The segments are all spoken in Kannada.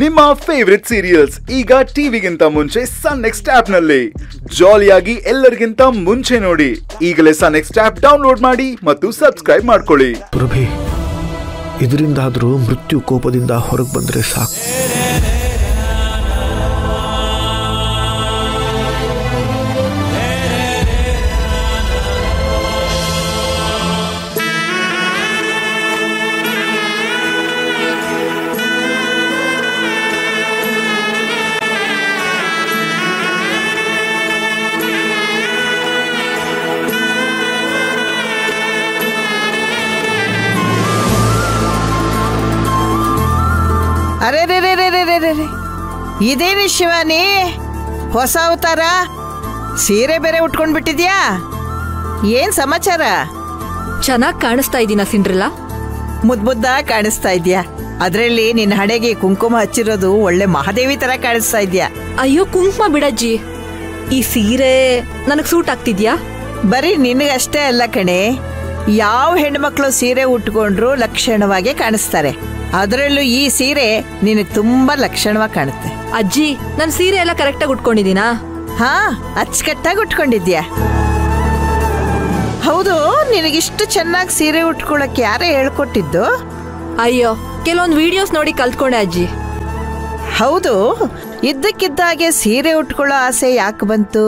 ನಿಮ್ಮ ಫೇವರಿಟ್ ಸೀರಿಯಲ್ಸ್ ಈಗ ಟಿವಿಗಿಂತ ಮುಂಚೆ ಸನ್ ನೆಕ್ಸ್ಟ್ ಆಪ್ ನಲ್ಲಿ ಜಾಲಿಯಾಗಿ ಎಲ್ಲರಿಗಿಂತ ಮುಂಚೆ ನೋಡಿ. ಈಗಲೇ ಸನ್ ನೆಕ್ಸ್ಟ್ ಆಪ್ ಡೌನ್ಲೋಡ್ ಮಾಡಿ ಮತ್ತು ಸಬ್ಸ್ಕ್ರೈಬ್ ಮಾಡ್ಕೊಳ್ಳಿ. ಸುರಭಿ, ಇದರಿಂದಾದರೂ ಮೃತ್ಯು ಕೋಪದಿಂದ ಹೊರಗೆ ಬಂದ್ರೆ ಸಾಕು. ಅರೆ ರೇ ರೇ ರೇ ರೇ ರೇ ರೇ ಇದೇನು ಶಿವಾನಿ, ಹೊಸ ಅವತಾರ, ಸೀರೆ ಬೇರೆ ಉಟ್ಕೊಂಡ್ ಬಿಟ್ಟಿದ್ಯಾ? ಏನ್ ಸಮಾಚಾರ? ಚೆನ್ನಾಗಿ ಕಾಣಿಸ್ತಾ ಇದೀನಾ ಸಿಂಡ್ರೆಲ್ಲಾ? ಮುದ್ದ ಕಾಣಿಸ್ತಾ ಇದ್ಯಾ. ಅದ್ರಲ್ಲಿ ನಿನ್ನ ಹಣೆಗೆ ಕುಂಕುಮ ಹಚ್ಚಿರೋದು ಒಳ್ಳೆ ಮಹಾದೇವಿ ತರ ಕಾಣಿಸ್ತಾ ಇದ್ಯಾ. ಅಯ್ಯೋ ಕುಂಕುಮ ಬಿಡಜ್ಜಿ, ಈ ಸೀರೆ ನನಗ್ ಸೂಟ್ ಆಗ್ತಿದ್ಯಾ? ಬರೀ ನಿನಗಷ್ಟೇ ಅಲ್ಲ ಕಣೆ, ಯಾವ ಹೆಣ್ಮಕ್ಳು ಸೀರೆ ಉಟ್ಕೊಂಡ್ರು ಲಕ್ಷಣವಾಗಿ ಕಾಣಿಸ್ತಾರೆ. ಅದರಲ್ಲೂ ಈ ಸೀರೆ ನಿನಗೆ ತುಂಬಾ ಲಕ್ಷಣವಾಗಿ ಕಾಣುತ್ತೆ. ಅಜ್ಜಿ, ನನ್ ಸೀರೆ ಎಲ್ಲ ಕರೆಕ್ಟಾಗಿ ಉಟ್ಕೊಂಡಿದೀನಾ? ಹಾ, ಅಚ್ಚುಕಟ್ಟಾಗಿ ಉಟ್ಕೊಂಡಿದ್ಯಾ. ಹೌದು, ನಿನಗಿಷ್ಟು ಚೆನ್ನಾಗಿ ಸೀರೆ ಉಟ್ಕೊಳಕ್ ಯಾರೇ ಹೇಳ್ಕೊಟ್ಟಿದ್ದು? ಅಯ್ಯೋ, ಕೆಲವೊಂದು ವಿಡಿಯೋಸ್ ನೋಡಿ ಕಲ್ತ್ಕೊಂಡೆ ಅಜ್ಜಿ. ಹೌದು, ಇದ್ದಕ್ಕಿದ್ದಾಗೆ ಸೀರೆ ಉಟ್ಕೊಳ್ಳೋ ಆಸೆ ಯಾಕೆ ಬಂತು?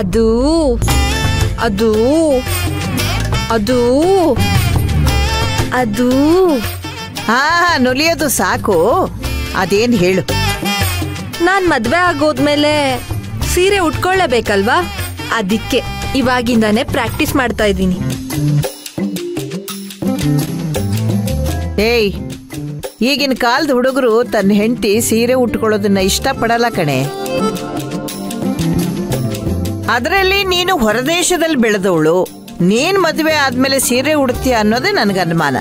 ಅದು ಅದು ಅದು ಅದು ಹಾ, ನುಲಿಯೋದು ಸಾಕು, ಅದೇನ್ ಹೇಳು. ನಾನ್ ಮದ್ವೆ ಆಗೋದ್ಮೇಲೆ ಸೀರೆ ಉಟ್ಕೊಳ್ಳೇಬೇಕಲ್ವಾ, ಅದಕ್ಕೆ ಇವಾಗಿಂದಾನೆ ಪ್ರಾಕ್ಟೀಸ್ ಮಾಡ್ತಾ ಇದ್ದೀನಿ. ಏಯ್, ಈಗಿನ ಕಾಲದ ಹುಡುಗರು ತನ್ನ ಹೆಂಡತಿ ಸೀರೆ ಉಟ್ಕೊಳ್ಳೋದನ್ನ ಇಷ್ಟಪಡಲ್ಲ ಕಣೆ. ಅದರಲ್ಲಿ ನೀನು ಹೊರದೇಶದಲ್ಲಿ ಬೆಳೆದವಳು, ನೀನ್ ಮದುವೆ ಆದ್ಮೇಲೆ ಸೀರೆ ಉಡ್ತೀಯ ಅನ್ನೋದೇ ನನಗೆ ಅನುಮಾನ.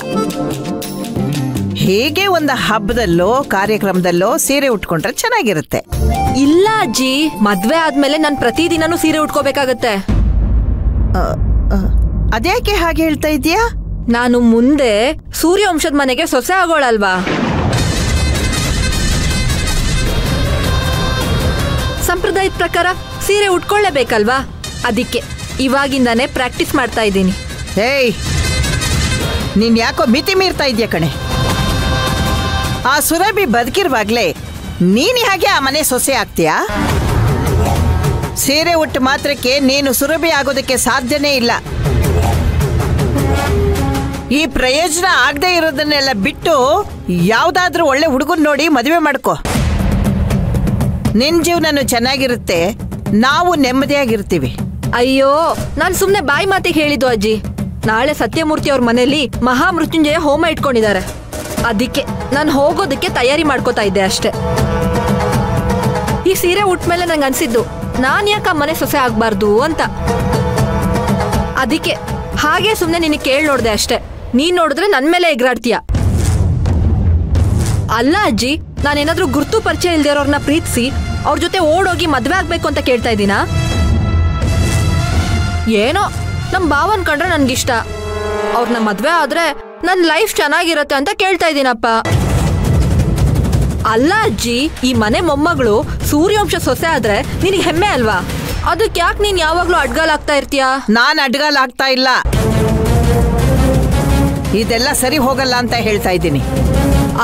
ಹೇಗೆ ಒಂದು ಹಬ್ಬದಲ್ಲೋ ಕಾರ್ಯಕ್ರಮದಲ್ಲೋ ಸೀರೆ ಉಟ್ಕೊಂಡ್ರೆ ಚೆನ್ನಾಗಿರುತ್ತೆ. ಇಲ್ಲ ಅಜ್ಜಿ, ಮದ್ವೆ ಆದ್ಮೇಲೆ ನಾನು ಪ್ರತಿದಿನನೂ ಸೀರೆ ಉಟ್ಕೋಬೇಕಾಗತ್ತೆ. ಅದ್ಯಾಕೆ ಹಾಗೆ ಹೇಳ್ತಾ ಇದೀಯಾ? ನಾನು ಮುಂದೆ ಸೂರ್ಯವಂಶದ ಮನೆಗೆ ಸೊಸೆ ಆಗೋಳಲ್ವಾ. ಸಂಪ್ರದಾಯದ ಪ್ರಕಾರ ಸೀರೆ ಉಟ್ಕೊಳ್ಳೇಬೇಕಲ್ವಾ, ಅದಕ್ಕೆ ಇವಾಗಿಂದಾನೆ ಪ್ರಾಕ್ಟೀಸ್ ಮಾಡ್ತಾ ಇದ್ದೀನಿ. ಏಯ್, ನೀನ್ ಯಾಕೋ ಮಿತಿ ಮೀರ್ತಾ ಇದೆಯಾ ಕಣೆ. ಆ ಸುರಭಿ ಬದುಕಿರುವಾಗ್ಲೇ ನೀನು ಹಾಗೆ ಆ ಮನೆ ಸೊಸೆ ಆಗ್ತೀಯಾ? ಸೀರೆ ಉಟ್ಟು ಮಾತ್ರಕ್ಕೆ ನೀನು ಸುರಭಿ ಆಗೋದಕ್ಕೆ ಸಾಧ್ಯನೇ ಇಲ್ಲ. ಈ ಪ್ರಯೋಜನ ಆಗದೆ ಇರೋದನ್ನೆಲ್ಲ ಬಿಟ್ಟು ಯಾವ್ದಾದ್ರೂ ಒಳ್ಳೆ ಹುಡುಗನ್ ನೋಡಿ ಮದುವೆ ಮಾಡ್ಕೋ. ನಿನ್ ಜೀವನನು ಚೆನ್ನಾಗಿರುತ್ತೆ, ನಾವು ನೆಮ್ಮದಿಯಾಗಿರ್ತೀವಿ. ಅಯ್ಯೋ, ನಾನ್ ಸುಮ್ನೆ ಬಾಯಿ ಮಾತಿಗೆ ಹೇಳಿದ್ದು ಅಜ್ಜಿ. ನಾಳೆ ಸತ್ಯಮೂರ್ತಿ ಅವ್ರ ಮನೇಲಿ ಮಹಾಮೃತ್ಯುಂಜಯ ಹೋಮ ಇಟ್ಕೊಂಡಿದ್ದಾರೆ, ಅದಕ್ಕೆ ನಾನು ಹೋಗೋದಕ್ಕೆ ತಯಾರಿ ಮಾಡ್ಕೋತಾ ಇದ್ದೆ ಅಷ್ಟೆ. ಈ ಸೀರೆ ಉಟ್ಮೇಲೆ ನಂಗೆ ಅನ್ಸಿದ್ದು, ನಾನ್ ಯಾಕೆ ಆ ಮನೆ ಸೊಸೆ ಆಗ್ಬಾರ್ದು ಅಂತ. ಅದಕ್ಕೆ ಹಾಗೆ ಸುಮ್ನೆ ನಿನಗೆ ಕೇಳಿ ನೋಡ್ದೆ ಅಷ್ಟೆ. ನೀನ್ ನೋಡಿದ್ರೆ ನನ್ ಮೇಲೆ ಎಗರಾಡ್ತೀಯ. ಅಲ್ಲ ಅಜ್ಜಿ, ನಾನೇನಾದ್ರೂ ಗುರ್ತು ಪರಿಚಯ ಇಲ್ದಿರೋರ್ನ ಪ್ರೀತಿಸಿ ಅವ್ರ ಜೊತೆ ಓಡೋಗಿ ಮದ್ವೆ ಆಗ್ಬೇಕು ಅಂತ ಕೇಳ್ತಾ ಇದ್ದೀನಾ? ಏನೋ ನಮ್ ಭಾವನ್ ಕಂಡ್ರೆ ನನ್ಗಿಷ್ಟ, ಅವ್ರನ್ನ ಮದ್ವೆ ಆದ್ರೆ ನನ್ ಲೈಫ್ ಚೆನ್ನಾಗಿರತ್ತೆ ಅಂತ ಕೇಳ್ತಾ ಇದ್ದೀನಪ್ಪ. ಅಲ್ಲ ಅಜ್ಜಿ, ಈ ಮನೆ ಮೊಮ್ಮಗಳು ಸೂರ್ಯವಂಶ ಸೊಸೆ ಆದ್ರೆ ನಿನಗೆ ಹೆಮ್ಮೆ ಅಲ್ವಾ? ಅದಕ್ಕೆ ಯಾಕೆ ನೀನ್ ಯಾವಾಗ್ಲೂ ಅಡ್ಗಾಲಾಗ್ತಾ ಇರ್ತೀಯ? ನಾನ್ ಅಡ್ಗಾಲಾಗ್ತಾ ಇಲ್ಲ, ಇದೆಲ್ಲ ಸರಿ ಹೋಗಲ್ಲ ಅಂತ ಹೇಳ್ತಾ ಇದ್ದೀನಿ.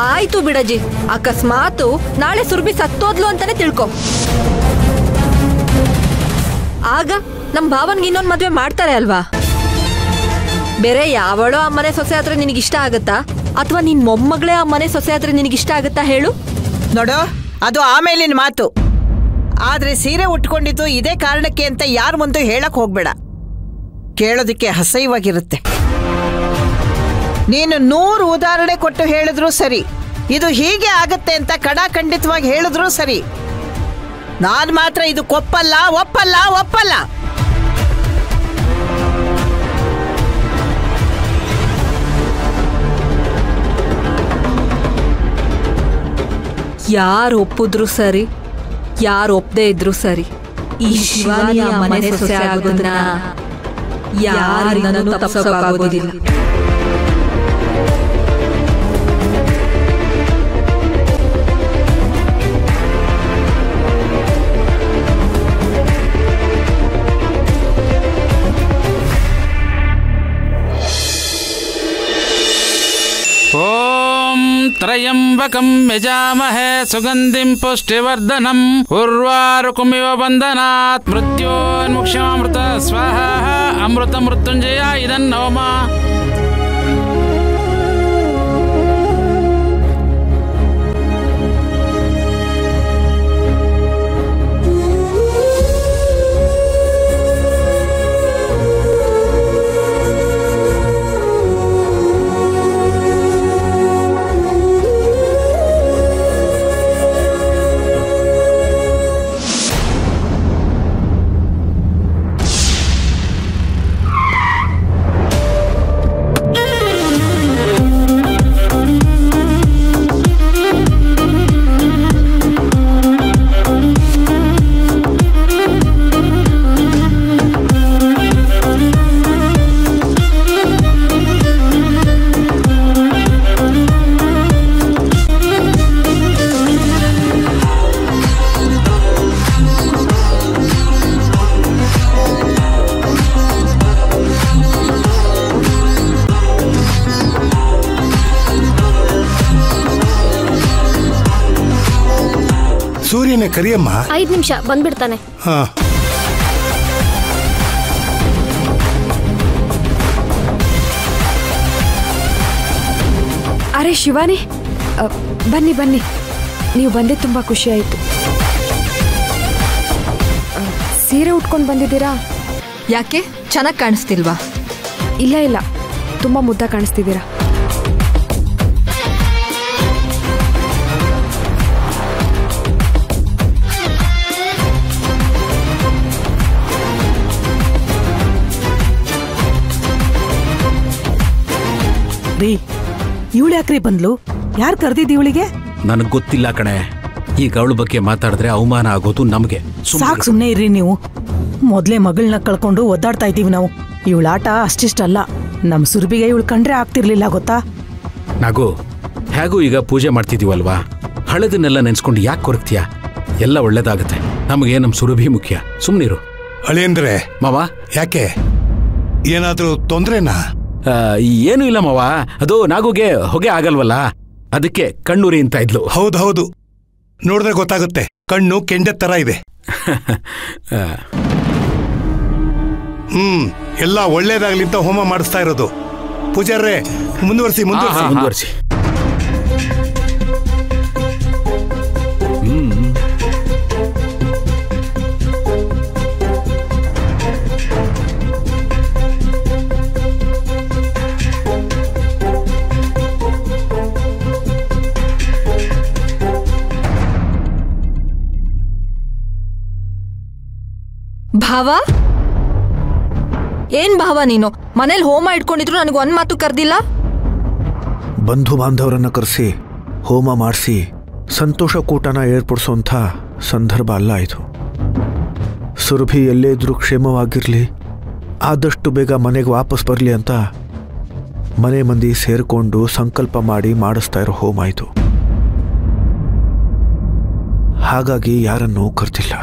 ಆಯ್ತು ಬಿಡಜ್ಜಿ, ಅಕಸ್ಮಾತು ನಾಳೆ ಸುರ್ಬಿ ಸತ್ತೋದ್ಲು ಅಂತಾನೆ ತಿಳ್ಕೊ. ಆಗ ನಮ್ ಭಾವನ್ಗೆ ಇನ್ನೊಂದ್ ಮದ್ವೆ ಮಾಡ್ತಾರೆ ಅಲ್ವಾ? ಬೇರೆ ಯಾವಳೋ ಆ ಮನೆ ಸೊಸೆ ಆದ್ರೆ ನಿನಗಿಷ್ಟ ಆಗತ್ತಾ, ಅಥವಾ ನಿನ್ ಮೊಮ್ಮಗಳೇ ಆ ಮನೆ ಸೊಸೆ ಆದ್ರೆ ನಿನಗಿಷ್ಟ ಆಗತ್ತಾ ಹೇಳು? ನೋಡು, ಅದು ಆಮೇಲಿನ ಮಾತು. ಆದ್ರೆ ಸೀರೆ ಉಟ್ಕೊಂಡಿದ್ದು ಇದೇ ಕಾರಣಕ್ಕೆ ಅಂತ ಯಾರ ಮುಂದೆ ಹೇಳಕ್ ಹೋಗ್ಬೇಡ, ಕೇಳೋದಕ್ಕೆ ಅಸಹ್ಯವಾಗಿರುತ್ತೆ. ನೀನು 100 ಉದಾಹರಣೆ ಕೊಟ್ಟು ಹೇಳಿದ್ರು ಸರಿ, ಇದು ಹೀಗೆ ಆಗತ್ತೆ ಅಂತ ಖಂಡಿತವಾಗಿ ಹೇಳಿದ್ರು ಸರಿ, ನಾನ್ ಮಾತ್ರ ಇದು ಒಪ್ಪಲ್ಲ ಒಪ್ಪಲ್ಲ ಒಪ್ಪಲ್ಲ. ಯಾರು ಒಪ್ಪಿದ್ರು ಸರಿ, ಯಾರು ಒಪ್ಪದೇ ಇದ್ರು ಸರಿ, ಈ ಶಿವಾನಿಯ ಮನೆ ಸೊಸೆ ಆಗೋದನ್ನ ಯಾರಿಂದನೂ ತಪ್ಪಿಸೋಕ್ಕಾಗೋದಿಲ್ಲ. त्र्यम्बकं यजामहे सुगन्धिं पुष्टिवर्धनम् उर्वारुकमिव बन्धनात् मृत्योन्मुक्षमामृत स्वाहा अमृत मृत्युञ्जय इदन्नवमा ಸೂರ್ಯನೇ ಕರಿಯಮ್ಮ. 5 ನಿಮಿಷ ಬಂದ್ಬಿಡ್ತಾನೆ. ಅರೆ ಶಿವಾನಿ, ಬನ್ನಿ ಬನ್ನಿ, ನೀವು ಬಂದೆ ತುಂಬಾ ಖುಷಿ ಆಯ್ತು. ಸೀರೆ ಉಟ್ಕೊಂಡು ಬಂದಿದ್ದೀರಾ? ಯಾಕೆ, ಚೆನ್ನಾಗಿ ಕಾಣಿಸ್ತಿಲ್ವಾ? ಇಲ್ಲ ಇಲ್ಲ, ತುಂಬಾ ಮುದ್ದ ಕಾಣಿಸ್ತಿದ್ದೀರಾ. ಇವಳು ಯಾಕ್ರಿ ಬಂದ್ಲು? ಯಾರು ಕರೆದಿದ್ದು ಇವಳಿಗೆ? ನನಗೆ ಗೊತ್ತಿಲ್ಲ ಕಣೆ. ಈಗ ಅವಳ ಬಗ್ಗೆ ಮಾತಾಡಿದ್ರೆ ಅವಮಾನ ಆಗೋದು ನಮಗೆ. ಸಾಕು, ಸುಮ್ಮನೆ ಇರ್ರಿ ನೀವು. ಮೊದ್ಲೇ ಮಗಳನ್ನ ಕಳ್ಕೊಂಡು ಒದ್ದಾಡ್ತಾ ಇದ್ದೀವಿ ನಾವು. ಇವಳ ಆಟ ಅಷ್ಟಿಷ್ಟಲ್ಲ. ನಮ್ಮ ಸುರಭಿಗೆ ಇವಳು ಕಂಡ್ರೆ ಆಗ್ತಿರ್ಲಿಲ್ಲ ಗೊತ್ತಾ? ನಾಗು, ಹೇಗೂ ಈಗ ಪೂಜೆ ಮಾಡ್ತಿದೀವಲ್ವಾ, ಹಳದನ್ನೆಲ್ಲ ನೆನ್ಸ್ಕೊಂಡು ಯಾಕೆ ಕೊರಗ್ತೀಯ? ಎಲ್ಲ ಒಳ್ಳೇದಾಗತ್ತೆ. ನಮಗೆ ನಮ್ಮ ಸುರಭಿ ಮುಖ್ಯ. ಸುಮ್ಮನಿರು. ಅಳಿಯಂದ್ರೆ ಮಾವ, ಯಾಕೆ, ಏನಾದ್ರೂ ತೊಂದ್ರೆನಾ? ಏನು ಇಲ್ಲ ಮಾವ, ಅದು ನಾಗುಗೆ ಹೊಗೆ ಆಗಲ್ವಲ್ಲ, ಅದಕ್ಕೆ ಕಣ್ಣೂರಿ ಅಂತ ಇದ್ಲು. ಹೌದು, ನೋಡಿದ್ರೆ ಗೊತ್ತಾಗುತ್ತೆ. ಕಣ್ಣು ಕೆಂಡ ತರ ಇದೆ. ಎಲ್ಲ ಒಳ್ಳೇದಾಗ್ಲಿ ಅಂತ ಹೋಮ ಮಾಡಿಸ್ತಾ ಇರೋದು. ಪೂಜಾರ್ರೆ, ಮುಂದುವರಿಸಿ. ಭಾವ, ಏನ್ ಭಾವ ನೀನು ಮನೇಲಿ ಹೋಮ ಇಟ್ಕೊಂಡಿದ್ರು ನನಗೆ ಒಂದ್ ಮಾತು ಕರ್ದಿಲ್ಲ? ಬಂಧು ಬಾಂಧವರನ್ನ ಕರೆಸಿ ಹೋಮ ಮಾಡಿಸಿ ಸಂತೋಷ ಕೂಟನ ಏರ್ಪಡಿಸೋಂಥ ಸಂದರ್ಭ ಅಲ್ಲ ಇದು. ಸುರಭಿ ಎಲ್ಲೇ ಇದ್ರೂ ಕ್ಷೇಮವಾಗಿರಲಿ, ಆದಷ್ಟು ಬೇಗ ಮನೆಗೆ ವಾಪಸ್ ಬರಲಿ ಅಂತ ಮನೆ ಮಂದಿ ಸೇರಿಕೊಂಡು ಸಂಕಲ್ಪ ಮಾಡಿ ಮಾಡಿಸ್ತಾ ಇರೋ ಹೋಮ ಇದು. ಹಾಗಾಗಿ ಯಾರನ್ನೂ ಕರ್ತಿಲ್ಲ.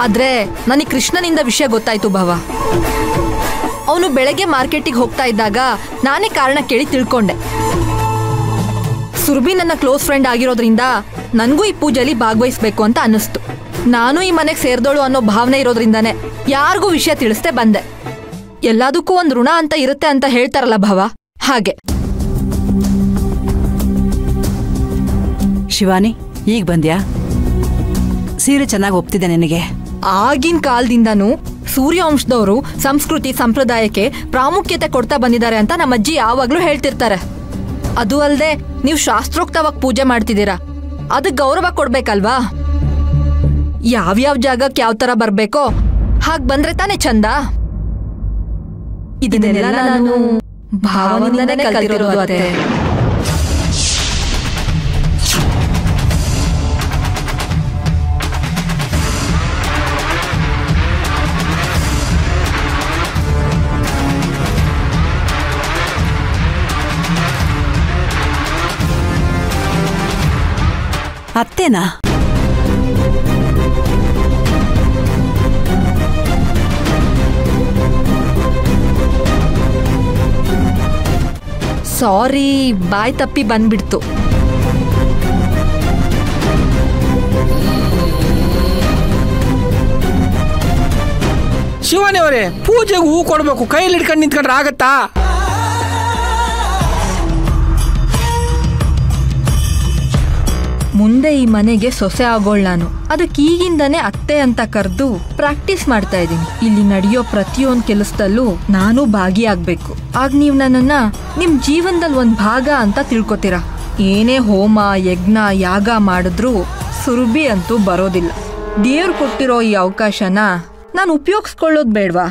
ಆದ್ರೆ ನನಗೆ ಕೃಷ್ಣನಿಂದ ವಿಷಯ ಗೊತ್ತಾಯ್ತು ಭಾವ. ಅವನು ಬೆಳಗ್ಗೆ ಮಾರ್ಕೆಟಿಗೆ ಹೋಗ್ತಾ ಇದ್ದಾಗ ನಾನೇ ಕಾರಣ ಕೇಳಿ ತಿಳ್ಕೊಂಡೆ. ಸುರಭಿ ನನ್ನ ಕ್ಲೋಸ್ ಫ್ರೆಂಡ್ ಆಗಿರೋದ್ರಿಂದ ನನಗೂ ಈ ಪೂಜೆಯಲ್ಲಿ ಭಾಗವಹಿಸ್ಬೇಕು ಅಂತ ಅನ್ನಿಸ್ತು. ನಾನು ಈ ಮನೆಗೆ ಸೇರ್ದೋಳು ಅನ್ನೋ ಭಾವನೆ ಇರೋದ್ರಿಂದಾನೆ ಯಾರಿಗೂ ವಿಷಯ ತಿಳಿಸ್ದೆ ಬಂದೆ. ಎಲ್ಲದಕ್ಕೂ ಒಂದು ಋಣ ಅಂತ ಇರುತ್ತೆ ಅಂತ ಹೇಳ್ತಾರಲ್ಲ ಭಾವ, ಹಾಗೆ. ಶಿವಾನಿ, ಈಗ ಬಂದ್ಯಾ? ಸೀರೆ ಚೆನ್ನಾಗಿ ಒಪ್ತಿದೆ ನಿನಗೆ? ಆಗಿನ ಕಾಲದಿಂದನೂ ಸೂರ್ಯವಂಶದವರು ಸಂಸ್ಕೃತಿ ಸಂಪ್ರದಾಯಕ್ಕೆ ಪ್ರಾಮುಖ್ಯತೆ ಕೊಡ್ತಾ ಬಂದಿದ್ದಾರೆ ಅಂತ ನಮ್ಮ ಅಜ್ಜಿ ಯಾವಾಗ್ಲೂ ಹೇಳ್ತಿರ್ತಾರೆ. ಅದು ಅಲ್ಲದೆ ನೀವು ಶಾಸ್ತ್ರೋಕ್ತವಾಗಿ ಪೂಜೆ ಮಾಡ್ತಿದ್ದೀರಾ, ಅದಕ್ಕೆ ಗೌರವ ಕೊಡ್ಬೇಕಲ್ವಾ? ಯಾವ್ಯಾವ ಜಾಗಕ್ಕೆ ಯಾವ ತರ ಬರ್ಬೇಕೋ ಹಾಗೆ ಬಂದ್ರೆ ತಾನೇ ಚಂದ. ಇದನ್ನೆಲ್ಲ ನಾನು ಭಾವನಿಂದನೇ ಕಲ್ತಿರೋದು ಅತ್ತೆ. ಅತ್ತೇನಾ? ಸಾರಿ, ಬಾಯ್ ತಪ್ಪಿ ಬಂದ್ಬಿಡ್ತು. ಶಿವಾನಿ ಅವರೇ, ಪೂಜೆಗೆ ಹೂ ಕೊಡ್ಬೇಕು, ಕೈಯಲ್ಲಿ ಹಿಡ್ಕೊಂಡು ನಿಂತ್ಕೊಂಡ್ರೆ ಆಗತ್ತಾ? ಮುಂದೆ ಈ ಮನೆಗೆ ಸೊಸೆ ಆಗೋಳ್ ನಾನು. ಅದಕ್ಕೆ ಈಗಿಂದಾನೇ ಅತ್ತೆ ಅಂತ ಕರೆದು ಪ್ರಾಕ್ಟೀಸ್ ಮಾಡ್ತಾ ಇದ್ದೀನಿ. ಇಲ್ಲಿ ನಡೆಯೋ ಪ್ರತಿಯೊಂದು ಕೆಲಸದಲ್ಲೂ ನಾನು ಭಾಗಿಯಾಗಬೇಕು. ಆಗ ನೀವು ನನ್ನನ್ನ ನಿಮ್ ಜೀವನದಲ್ಲಿ ಒಂದು ಭಾಗ ಅಂತ ತಿಳ್ಕೊತೀರ. ಏನೇ ಹೋಮ ಯಜ್ಞ ಯಾಗ ಮಾಡಿದ್ರೂ ಸುರಭಿ ಅಂತೂ ಬರೋದಿಲ್ಲ. ದೇವ್ರು ಕೊಟ್ಟಿರೋ ಈ ಅವಕಾಶನ ನಾನು ಉಪಯೋಗಿಸ್ಕೊಳ್ಳೋದು ಬೇಡವಾ?